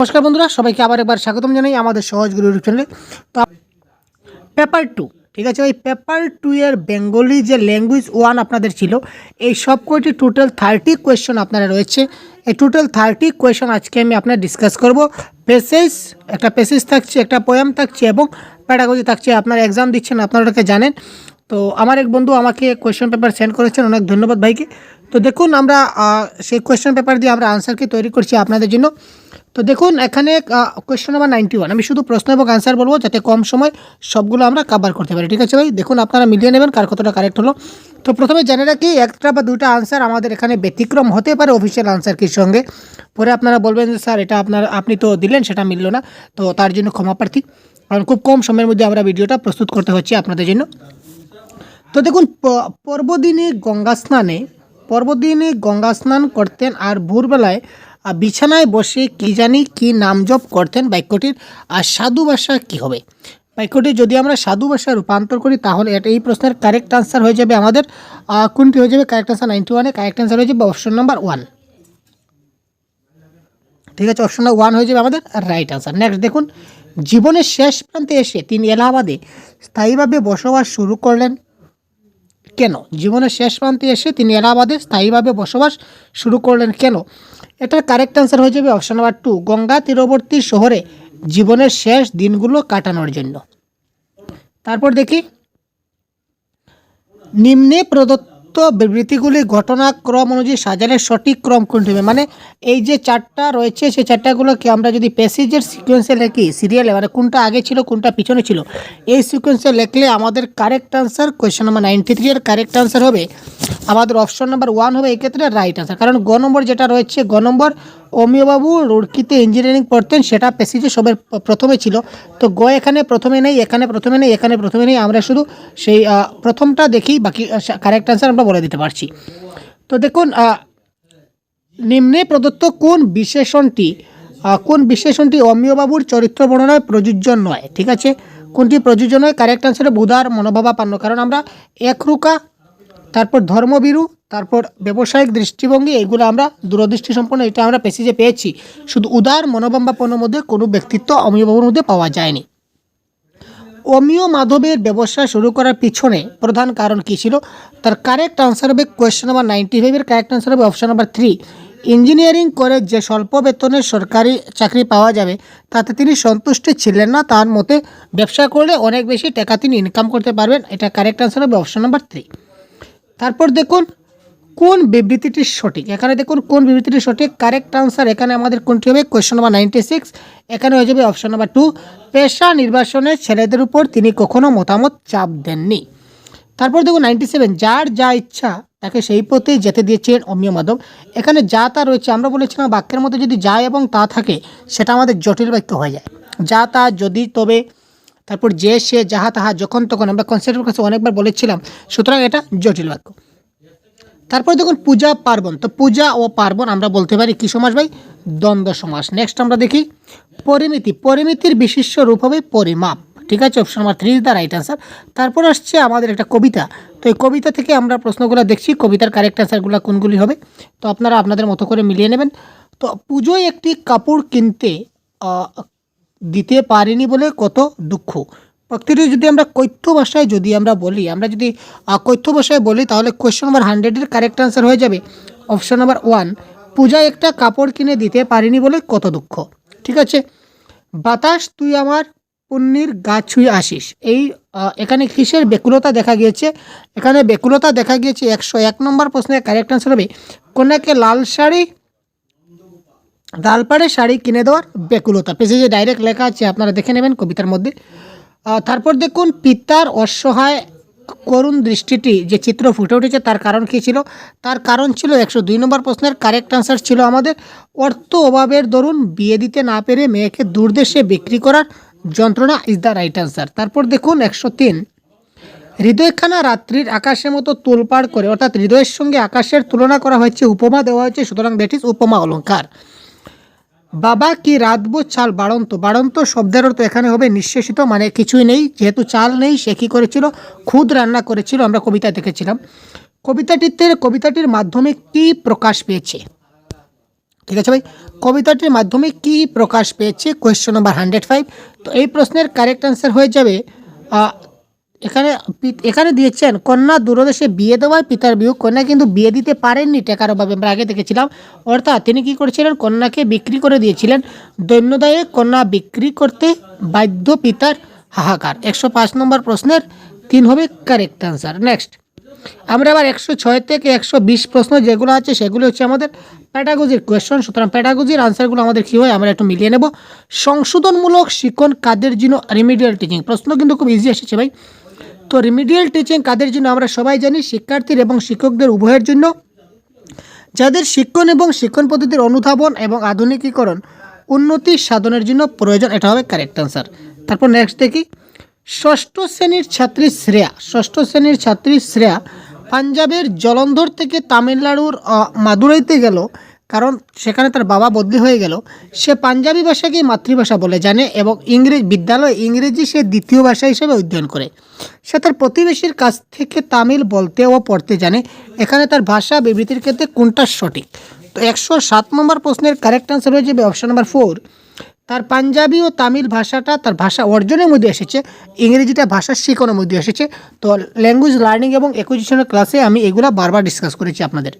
নমস্কার বন্ধুরা, সবাইকে আবার একবার স্বাগতম জানাই আমাদের সহজ গুরু ইউটিউব চ্যানেলে। তো পেপার 2, ঠিক আছে, ওই পেপার 2 এর বেঙ্গলি যে ল্যাঙ্গুয়েজ 1 আপনাদের ছিল, এই সব কয়টি টোটাল 30 কোয়েশ্চন আপনারা রয়েছে। এই টোটাল 30 কোয়েশ্চন আজকে আমি আপনার ডিসকাস করব। একটা প্যাসেজ থাকছে, একটা পোয়েম থাকছে এবং প্যাডাগজি থাকছে। আপনারা এক্সাম দিচ্ছেন, আপনারা ওটাকে জানেন। তো আমার এক বন্ধু আমাকে কোয়েশ্চন পেপার সেন্ড করেছেন, অনেক ধন্যবাদ ভাইকে। তো দেখুন, আমরা সেই কোয়েশ্চন পেপার দিয়ে আমরা আনসারকে তৈরি করছি আপনাদের জন্য। তো দেখুন, এখানে কোয়েশ্চন নাম্বার 91, আমি শুধু প্রশ্ন এবং আনসার বলবো যাতে কম সময় সবগুলো আমরা কভার করতে পারি। ঠিক আছে ভাই, দেখুন আপনারা মিলিয়ে নেবেন কার কতটা কারেক্ট হলো। তো প্রথমে জেনে রাখি, একটা বা দুটা আনসার আমাদের এখানে ব্যতিক্রম হতে পারে অফিসিয়াল আনসার কি সঙ্গে। পরে আপনারা বলবেন যে স্যার এটা আপনি তো দিলেন, সেটা মিলল না। তো তার জন্য ক্ষমা প্রার্থী, কারণ খুব কম সময়ের মধ্যে আমরা ভিডিওটা প্রস্তুত করতে হচ্ছে আপনাদের জন্য। তো দেখুন, পর্বদিনে গঙ্গা স্নান করতেন আর ভোরবেলায় বিছানায় বসে কি নাম জপ করতেন। বাক্যটির সাধু ভাষা কী হবে? বাক্যটি যদি আমরা সাধু ভাষায় রূপান্তর করি তাহলে এই প্রশ্নের কারেক্ট আনসার হয়ে যাবে আমাদের কোনটি হয়ে যাবে? কারেক্ট আনসার 91, কারেক্ট আনসার হয়ে যাবে অপশন নাম্বার 1। ঠিক আছে, অপশন নাম্বার 1 হয়ে যাবে আমাদের রাইট আনসার। নেক্সট দেখুন, জীবনের শেষ প্রান্তে এসে তিনি এলাহাবাদে স্থায়ীভাবে বসবাস শুরু করলেন কেন? জীবনের শেষ প্রান্তে এসে তিনি এলাহাবাদে স্থায়ীভাবে বসবাস শুরু করলেন কেন? এটার কারেক্ট অ্যান্সার হয়ে যাবে অপশন নাম্বার 2, গঙ্গা তীরবর্তী শহরে জীবনের শেষ দিনগুলো কাটানোর জন্য। তারপর দেখি, নিম্নে প্রদত্ত বিবৃতিগুলি ঘটনাক্রম অনুযায়ী সাজানোর সঠিক ক্রম কোনটি হবে? মানে এই যে চারটা রয়েছে, সেই চারটাগুলোকে আমরা যদি প্যাসেজের সিকোয়েন্সে লিখি, সিরিয়ালে, মানে কোনটা আগে ছিল কোনটা পিছনে ছিল, এই সিকোয়েন্সে লিখলে আমাদের কারেক্ট আনসার কোয়েশ্চেন নাম্বার 93 এর কারেক্ট আনসার হবে আমাদের অপশন নাম্বার 1 হবে এক্ষেত্রে রাইট আনসার। কারণ গ নম্বর যেটা রয়েছে, গ নম্বর অমিয়বাবু রুড়কিতে ইঞ্জিনিয়ারিং পড়তেন, সেটা প্যাসেজে সবের প্রথমে ছিল। তো গ এখানে প্রথমে নেই, এখানে প্রথমে নেই, এখানে প্রথমে নেই, আমরা শুধু সেই প্রথমটা দেখি, বাকি কারেক্ট আনসার আমরা বলে দিতে পারছি। তো দেখুন, নিম্নে প্রদত্ত কোন বিশেষণটি অমিয়বাবুর চরিত্র বর্ণনায় প্রযোজ্য নয়? ঠিক আছে, কোনটি প্রযোজ্য নয়? কারেক্ট আনসারে বুধার মনোভাবাপন্ন, কারণ আমরা একরুকা, তারপর ধর্মবিরু, তারপর ব্যবসায়িক দৃষ্টিভঙ্গি, এগুলো আমরা দূরদৃষ্টি সম্পন্ন, এটা আমরা প্যাসেজে পেয়েছি। শুধু উদার মনোভাবাপন্নর মধ্যে কোনো ব্যক্তিত্ব অমিয়বাবুর মধ্যে পাওয়া যায়নি। অমিয় মাধবের ব্যবসা শুরু করার পিছনে প্রধান কারণ কী ছিল? তার কারেক্ট আনসার হবে কোয়েশ্চেন নাম্বার 95 এর কারেক্ট আনসার হবে অপশন নাম্বার 3, ইঞ্জিনিয়ারিং করে যে স্বল্প বেতনের সরকারি চাকরি পাওয়া যাবে তাতে তিনি সন্তুষ্ট ছিলেন না। তার মতে ব্যবসা করলে অনেক বেশি টাকা তিনি ইনকাম করতে পারবেন। এটা কারেক্ট আনসার হবে অপশন নাম্বার 3। তারপর দেখুন, কোন বিবৃতিটি সঠিক? এখানে দেখুন কোন বিবৃতিটি সঠিক। কারেক্ট আনসার এখানে আমাদের কোনটি হবে? কোয়েশ্চন নাম্বার 96, এখানে হয়ে যাবে অপশন নাম্বার 2, পেশা নির্বাচনে ছেলেদের উপর তিনি কখনো মতামত চাপ দেননি। তারপর দেখুন 97, যার যা ইচ্ছা তাকে সেই পথেই যেতে দিয়েছেন অমিয় মাধব। এখানে যা তা রয়েছে, আমরা বলেছিলাম বাক্যের মধ্যে যদি যা এবং তা থাকে সেটা আমাদের জটিল বাক্য হয়ে যায়। যা তা, যদি, তবে, তারপর যে, সে, যাহা তাহা, যখন তখন, আমরা কনসেপ্টের কাছে অনেকবার বলেছিলাম, সুতরাং এটা জটিল বাক্য। তারপর দেখুন পূজা পার্বণ, তো পূজা ও পার্বণ আমরা বলতে পারি কি সমাস ভাই? দ্বন্দ্ব সমাস। নেক্সট আমরা দেখি পরিমিতির বিশিষ্ট রূপ হবে পরিমাপ। ঠিক আছে, option number 3 is the right answer. তারপর আসছে আমাদের একটা কবিতা, তো এই কবিতা থেকে আমরা প্রশ্নগুলো দেখছি, কবিতার কারেক্ট আনসারগুলো কোনগুলি হবে, তো আপনারা আপনাদের মতো করে মিলিয়ে নেবেন। তো পুজোয় একটি কাপড় কিনতে দিতে পারিনি বলে কত দুঃখ। প্রত্যেকটি যদি আমরা কৈত্য ভাষায় বলি তাহলে কোয়েশ্চন নাম্বার 100 এর কারেক্ট আনসার হয়ে যাবে অপশন নাম্বার 1, পূজায় একটা কাপড় কিনে দিতে পারিনি বলে কত দুঃখ। ঠিক আছে, বাতাস তুই আমার পুণ্যির গাছ ছুঁয়ে আসিস, এখানে কিসের ব্যাকুলতা দেখা গিয়েছে? এখানে ব্যাকুলতা দেখা গিয়েছে 101 নম্বর প্রশ্নের কারেক্ট আনসার হবে কন্যাকে লালপাড়ে শাড়ি কিনে দেওয়ার ব্যাকুলতা। পেজে ডাইরেক্ট লেখা আছে, আপনারা দেখে নেবেন কবিতার মধ্যে। তারপর দেখুন, পিতার অসহায় করুণ দৃষ্টিটি যে চিত্র ফুটে উঠেছে তার কারণ কী ছিল? তার কারণ ছিল 102 নম্বর প্রশ্নের কারেক্ট আনসার ছিল আমাদের অর্থ অভাবের দরুন বিয়ে দিতে না পেরে মেয়েকে দূরদেশে বিক্রি করার যন্ত্রণা ইজ দ্য রাইট আনসার। তারপর দেখুন 103, হৃদয়খানা রাত্রির আকাশের মতো তোলপাড় করে, অর্থাৎ হৃদয়ের সঙ্গে আকাশের তুলনা করা হয়েছে, উপমা দেওয়া হয়েছে, সুতরাং দ্যাট ইজ উপমা অলঙ্কার। বাবা কি রাঁধবো চাল বাড়ন্ত শব্দের অর্থ এখানে হবে নিঃশেষিত, মানে কিছুই নেই, যেহেতু চাল নেই সে কী করেছিল? খুদ রান্না করেছিল, আমরা কবিতা দেখেছিলাম। কবিতাটির মাধ্যমে কি প্রকাশ পেয়েছে? ঠিক আছে ভাই, কবিতাটির মাধ্যমে কি প্রকাশ পেয়েছে? Question number 105। তো এই প্রশ্নের কারেক্ট অ্যান্সার হয়ে যাবে এখানে এখানে দিয়েছেন কন্যা দূরদেশে বিয়ে দেওয়ায় পিতার বিয়োগ। কন্যা কিন্তু বিয়ে দিতে পারেননি টাকার অভাবে, আমরা আগে দেখেছিলাম। অর্থাৎ তিনি কি করেছিলেন? কন্যাকে বিক্রি করে দিয়েছিলেন। দৈন্যদায়ে কন্যা বিক্রি করতে বাধ্য পিতার হাহাকার। 105 নম্বর প্রশ্নের 3 হবে কারেক্ট অ্যান্সার। নেক্সট আমরা আবার 106 থেকে 120 প্রশ্ন যেগুলো আছে সেগুলো হচ্ছে আমাদের প্যাডাগজির কোয়েশ্চন। সুতরাং প্যাডাগজির আনসারগুলো আমাদের কী হয় আমরা একটু মিলিয়ে নেব। সংশোধনমূলক শিক্ষণ কাদের জন্য? Remedial teaching. প্রশ্ন কিন্তু খুব ইজি এসেছে ভাই। তো রিমিডিয়াল টিচিং কাদের জন্য? আমরা সবাই জানি শিক্ষার্থীর এবং শিক্ষকদের উভয়ের জন্য, যাদের শিক্ষণ এবং শিক্ষণ পদ্ধতির অনুধাবন এবং আধুনিকীকরণ উন্নতি সাধনের জন্য প্রয়োজন। এটা হবে কারেক্ট অ্যান্সার। তারপর নেক্সট দেখি, ষষ্ঠ শ্রেণীর ছাত্রী শ্রেয়া পাঞ্জাবের জলন্ধর থেকে তামিলনাড়ুর মাদুরাইতে গেল, কারণ সেখানে তার বাবা বদলি হয়ে গেল। সে পাঞ্জাবি ভাষাকেই মাতৃভাষা বলে জানে এবং বিদ্যালয়ে ইংরেজি সে দ্বিতীয় ভাষা হিসেবে অধ্যয়ন করে। সে তার প্রতিবেশীর কাছ থেকে তামিল বলতে ও পড়তে জানে। এখানে তার ভাষা বিবৃতির ক্ষেত্রে কোনটা সঠিক? তো 107 নম্বর প্রশ্নের কারেক্ট অ্যান্সার হয়ে যাবে অপশন নাম্বার 4। তার পাঞ্জাবি ও তামিল ভাষাটা তার ভাষা অর্জনের মধ্যে এসেছে, ইংরেজিটা ভাষা শেখানোর মধ্যে এসেছে। তো ল্যাঙ্গুয়েজ লার্নিং এবং অ্যাকুইজিশনের ক্লাসে আমি এগুলো বারবার ডিসকাস করেছি আপনাদের।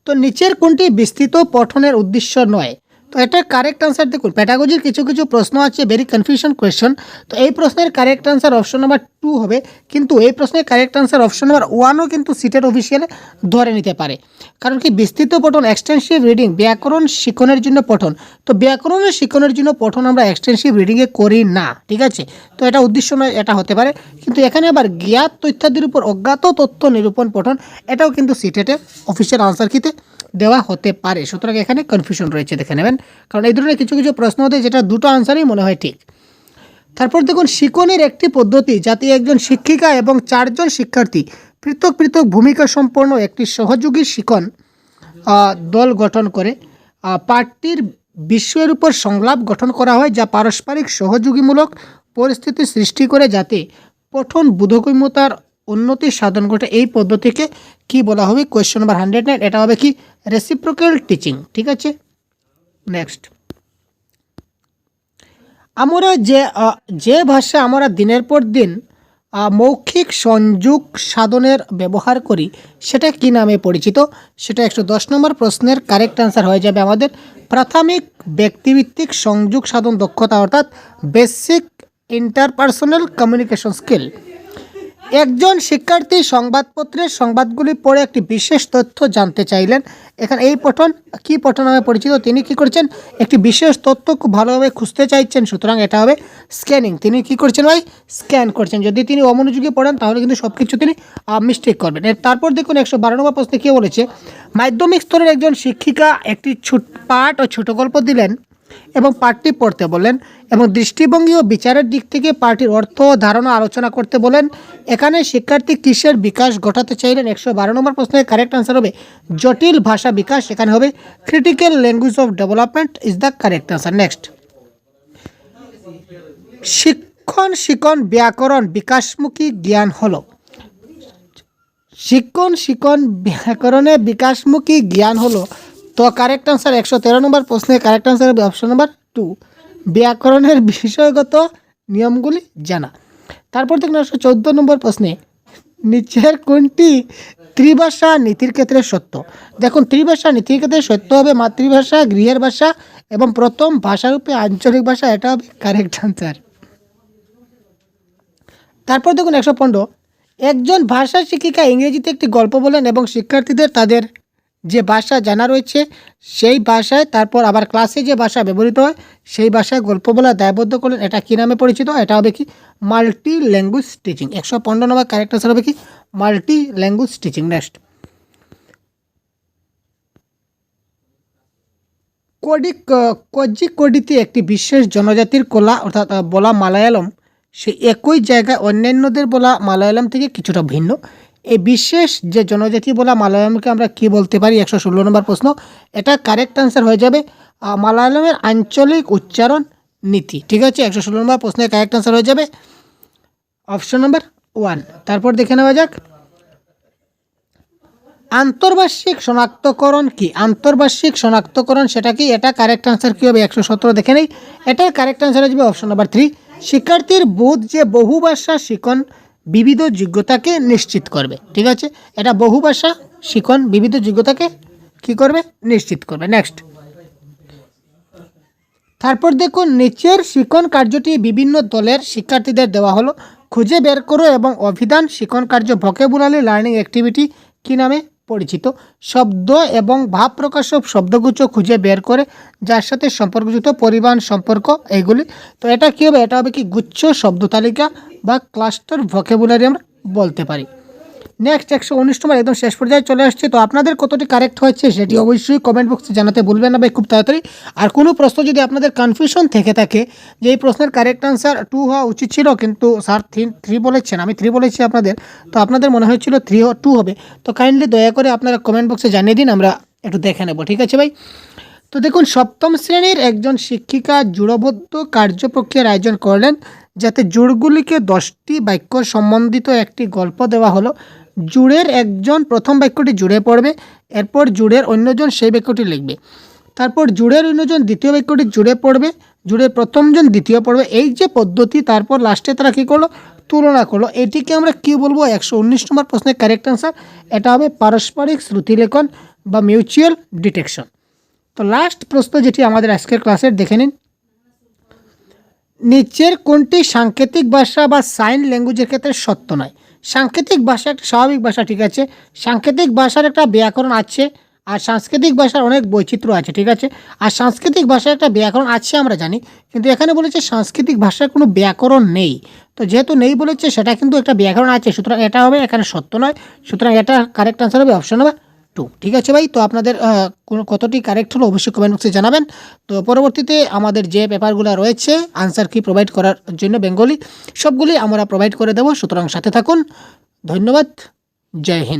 তো নিচের কোনটি বিস্তৃত পঠনের উদ্দেশ্য নয়? তো এটা কারেক্ট আনসার দেখুন, প্যাডাগজির কিছু কিছু প্রশ্ন আছে ভেরি কনফিউশন কোয়েশ্চন। তো এই প্রশ্নের কারেক্ট আনসার অপশন নাম্বার 2 হবে, কিন্তু এই প্রশ্নের কারেক্ট আনসার অপশন নাম্বার 1ও কিন্তু সিটের অফিসিয়ালে ধরে নিতে পারে। কারণ কি, বিস্তৃত পঠন এক্সটেন্সিভ রিডিং ব্যাকরণ শিক্ষণের জন্য পঠন। তো ব্যাকরণের শিক্ষণের জন্য পঠন আমরা এক্সটেন্সিভ রিডিংয়ে করি না, ঠিক আছে। তো এটা উদ্দেশ্য নয়, এটা হতে পারে। কিন্তু এখানে আবার জ্ঞাত তথ্যাদির উপর অজ্ঞাত তথ্য নিরূপণ পঠন, এটাও কিন্তু সিটেটে অফিসিয়াল আনসার কিতে দেওয়া হতে পারে। সুতরাং এখানে কনফিউশন রয়েছে, দেখে নেবেন। কারণ এই ধরনের কিছু কিছু প্রশ্ন হতে যেটা দুটো আনসারই মনে হয় ঠিক। তারপর দেখুন, শিক্ষণের একটি পদ্ধতি যাতে একজন শিক্ষিকা এবং 4 জন শিক্ষার্থী পৃথক পৃথক ভূমিকা সম্পন্ন একটি সহযোগী শিক্ষণ দল গঠন করে পাঠটির বিষয়ের উপর সংলাপ গঠন করা হয়, যা পারস্পরিক সহযোগীমূলক পরিস্থিতি সৃষ্টি করে যাতে পঠন বোধগম্যতার উন্নতি সাধন ঘটে। এই পদ্ধতিকে কি বলা হবে? Question number 109। এটা হবে কি? রেসিপ্রোকাল টিচিং, ঠিক আছে। নেক্সট, আমরা যে ভাষা আমরা দিনের পর দিন মৌখিক সংযোগ সাধনের ব্যবহার করি সেটা কি নামে পরিচিত? সেটা 110 নম্বর প্রশ্নের কারেক্ট অ্যান্সার হয়ে যাবে আমাদের প্রাথমিক ব্যক্তিভিত্তিক সংযোগ সাধন দক্ষতা, অর্থাৎ বেসিক ইন্টারপার্সোনাল কমিউনিকেশন স্কিল। একজন শিক্ষার্থী সংবাদপত্রের সংবাদগুলি পড়ে একটি বিশেষ তথ্য জানতে চাইলেন। এখানে এই পঠন কি পঠন নামে পরিচিত? তিনি কি করছেন? একটি বিশেষ তথ্য খুব ভালোভাবে খুঁজতে চাইছেন, সুতরাং এটা হবে স্ক্যানিং। তিনি কি করছেন ভাই? স্ক্যান করছেন। যদি তিনি অমনোযোগী পড়েন তাহলে কিন্তু সব কিছু তিনি মিস্টেক করবেন। তারপর দেখুন 112 নম্বর প্রশ্নে কী বলেছে, মাধ্যমিক স্তরের একজন শিক্ষিকা একটি পাঠ ও ছোট গল্প দিলেন এবং পাঠটি পড়তে বলেন এবং দৃষ্টিভঙ্গি ও বিচারের দিক থেকে পাঠটির অর্থ ও ধারণা আলোচনা করতে বলেন। এখানে শিক্ষার্থী কিসের বিকাশ ঘটাতে চাইলেন? 112 নম্বর প্রশ্নের কারেক্ট আনসার হবে জটিল ভাষা বিকাশ। এখানে হবে critical language of development is the correct answer. Next, শিক্ষণ ব্যাকরণ বিকাশমুখী জ্ঞান হলো। শিক্ষণ ব্যাকরণে বিকাশমুখী জ্ঞান হলো। তো কারেক্ট আনসার 113 নম্বর প্রশ্নের কারেক্ট আনসার হবে অপশন নাম্বার 2, ব্যাকরণের বিষয়গত নিয়মগুলি জানা। তারপর দেখুন 114 নম্বর প্রশ্নে, নিচের কোনটি ত্রিভাষা নীতির ক্ষেত্রে সত্য? দেখুন, ত্রিভাষা নীতির ক্ষেত্রে সত্য হবে মাতৃভাষা, গৃহের ভাষা এবং প্রথম ভাষারূপে আঞ্চলিক ভাষা। এটা হবে কারেক্ট আনসার। তারপর দেখুন 115, একজন ভাষা শিক্ষিকা ইংরেজিতে একটি গল্প বলেন এবং শিক্ষার্থীদের তাদের যে ভাষা জানা রয়েছে সেই ভাষায়, তারপর আবার ক্লাসে যে ভাষা ব্যবহৃত হয় সেই ভাষায় গল্প বলা দায়বদ্ধ করলেন। এটা কী নামে পরিচিত? এটা হবে কি? Multi language teaching. 115 নম্বর কারেক্ট আনসার হবে কি? Multi language teaching. নেক্সট, কোজিকোডিতে একটি বিশেষ জনজাতির কলা অর্থাৎ বলা মালায়ালম সে একই জায়গায় অন্যান্যদের বলা মালায়ালম থেকে কিছুটা ভিন্ন। এই বিশেষ যে জনজাতি বলা মালায়ালমকে আমরা কি বলতে পারি? 116 নম্বর প্রশ্ন। এটা কারেক্ট আনসার হয়ে যাবে মালায়ালমের আঞ্চলিক উচ্চারণ নীতি, ঠিক আছে। 116 নম্বর প্রশ্নের কারেক্ট আনসার হয়ে যাবে অপশন নাম্বার 1। তারপর দেখে নেওয়া যাক আন্তর্বার্ষিক শনাক্তকরণ কি? আন্তর্বার্ষিক শনাক্তকরণ সেটা কি? এটা কারেক্ট আনসার কী হবে? 117 দেখে নেই। এটার কারেক্ট আনসার আসবে অপশন নাম্বার 3, শিক্ষার্থীর বোধ যে বহুভাষা শিখন বিবিধ যোগ্যতাকে নিশ্চিত করবে। ঠিক আছে, এটা বহুভাষা শিখন বিবিধ যোগ্যতাকে কী করবে? নিশ্চিত করবে। নেক্সট, তারপর দেখুন নিচের শিখন কার্যটি বিভিন্ন দলের শিক্ষার্থীদের দেওয়া হলো, খুঁজে বের করো এবং অভিধান শিখন কার্য ভোকাবুলারি লার্নিং অ্যাক্টিভিটি কী নামে পরিচিত? শব্দ এবং ভাব প্রকাশক শব্দগুচ্ছ খুঁজে বের করে যার সাথে সম্পর্কযুক্ত পরিমাণ সম্পর্ক এইগুলি। তো এটা কী হবে? এটা হবে কি গুচ্ছ শব্দ তালিকা বা ক্লাস্টার ভোকাবুলারি আমরা বলতে পারি। নেক্সট 119 নম্বর একদম শেষ পর্যায়ে চলে আসছে। তো আপনাদের কতটি কারেক্ট হয়েছে সেটি অবশ্যই কমেন্ট বক্সে জানাতে ভুলবেন না ভাই, খুব তাড়াতাড়ি। আর কোনো প্রশ্ন যদি আপনাদের কনফিউশন থেকে থাকে যে এই প্রশ্নের কারেক্ট আনসার 2 হওয়া উচিত ছিল কিন্তু স্যার 3 বলেছেন, আমি 3 বলেছি আপনাদের, তো আপনাদের মনে হয়েছিল 2 হবে, তো কাইন্ডলি দয়া করে আপনারা কমেন্ট বক্সে জানিয়ে দিন, আমরা একটু দেখে নেব। ঠিক আছে ভাই। তো দেখুন সপ্তম শ্রেণীর একজন শিক্ষিকা জুড়বদ্ধ কার্যপ্রক্রিয়ার আয়োজন করলেন যাতে জুড়গুলিকে 10টি বাক্য সম্বন্ধিত একটি গল্প দেওয়া হলো। জুড়ের একজন প্রথম বাক্যটি জুড়ে পড়বে, এরপর জুড়ের অন্যজন সেই বাক্যটি লিখবে, তারপর জুড়ের অন্যজন দ্বিতীয় বাক্যটি জুড়ে পড়বে, জুড়ের প্রথমজন দ্বিতীয় পড়বে, এই যে পদ্ধতি, তারপর লাস্টে তারা কী করলো? তুলনা করলো। এটিকে আমরা কী বলবো? 119 নম্বর প্রশ্নের কারেক্ট আনসার এটা হবে পারস্পরিক শ্রুতিলেখন বা মিউচুয়াল ডিটেকশন। তো লাস্ট প্রশ্ন যেটি আমাদের আজকের ক্লাসের, দেখে নিন, নিচের কোনটি সাংকেতিক ভাষা বা সাইন ল্যাঙ্গুয়েজের ক্ষেত্রে সত্য নয়? সাংকেতিক ভাষা একটা স্বাভাবিক ভাষা, ঠিক আছে, সাংকেতিক ভাষার একটা ব্যাকরণ আছে, আর সাংস্কৃতিক ভাষার অনেক বৈচিত্র্য আছে। ঠিক আছে, আর সাংস্কৃতিক ভাষার একটা ব্যাকরণ আছে আমরা জানি, কিন্তু এখানে বলেছে সাংস্কৃতিক ভাষার কোনো ব্যাকরণ নেই। তো যেহেতু নেই বলেছে, সেটা কিন্তু একটা ব্যাকরণ আছে, সুতরাং এটা হবে এখানে সত্য নয়, সুতরাং এটা কারেক্ট আনসার হবে অপশন নাম্বার 2। ঠিক আছে ভাই, তো আপনাদের কতটি কারেক্ট হলো অবশ্যই কমেন্ট বক্সে জানাবেন। তো পরবর্তীতে আমাদের যে পেপারগুলো রয়েছে আনসার কি প্রোভাইড করার জন্য বেঙ্গলি, সবগুলি আমরা প্রোভাইড করে দেবো, সুতরাং সাথে থাকুন। ধন্যবাদ, জয় হিন্দ।